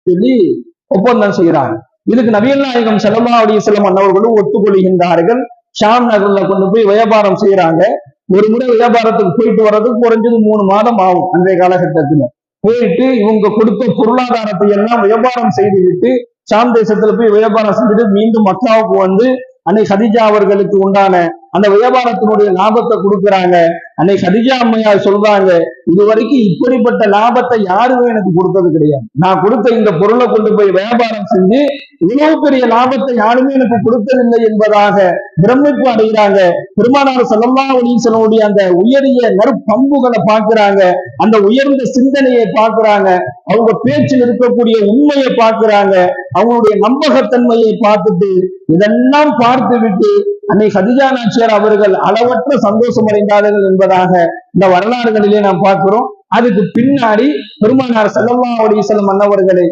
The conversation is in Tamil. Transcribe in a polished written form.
சொல்லி ஒப்பந்தம் செய்கிறாங்க. இதுக்கு நபிகள் நாயகம் ஸல்லல்லாஹு அலைஹி வஸல்லம் அன்னவர்களும் ஒத்துக்கொள்கின்றார்கள். ஷாம் நகர்ல கொண்டு போய் வியாபாரம் செய்யறாங்க. ஒரு முறை வியாபாரத்துக்கு போயிட்டு வர்றதுக்கு குறைஞ்சது 3 மாதம் ஆகும். அன்றைய காலகட்டத்துல போயிட்டு இவங்க கொடுத்த பொருளாதாரத்தை எல்லாம் வியாபாரம் செய்துவிட்டு ஷாம் தேசத்துல போய் வியாபாரம் செஞ்சுட்டு மீண்டும் மக்காவுக்கு வந்து அன்னை ஹதீஜா அவர்களுக்கு உண்டான அந்த வியாபாரத்தினுடைய லாபத்தை கொடுக்குறாங்க. அன்னை ஹதீஜா அம்மையார் சொல்றாங்க, இதுவரைக்கும் இப்படிப்பட்ட லாபத்தை யாருமே எனக்கு கொடுத்தது கிடையாது. நான் கொடுத்த இந்த பொருளை கொண்டு போய் வியாபாரம் செஞ்சு இவ்வளவு பெரிய லாபத்தை யாருமே எனக்கு கொடுத்ததில்லை என்பதாக பிரமிப்பு அடைகிறாங்க. பெருமானார் ஸல்லல்லாஹு அலைஹி வஸல்லம் அந்த உயரிய நற்பண்புகளை பார்க்கிறாங்க, அந்த உயர்ந்த சிந்தனையை பார்க்கிறாங்க, அவங்க பேச்சில் இருக்கக்கூடிய உண்மையை பார்க்கிறாங்க, அவங்களுடைய நம்பகத்தன்மையை பார்த்துட்டு இதெல்லாம் பார்த்து விட்டு அன்னை ஹதீஜா நாச்சியார் அவர்கள் அளவற்ற சந்தோஷம் அடைந்தார்கள் என்பதாக இந்த வரலாறுகளிலே நாம் பார்க்கிறோம். அதுக்கு பின்னாடி பெருமானார் ஸல்லல்லாஹு அலைஹி வஸல்லம் அன்னவர்களை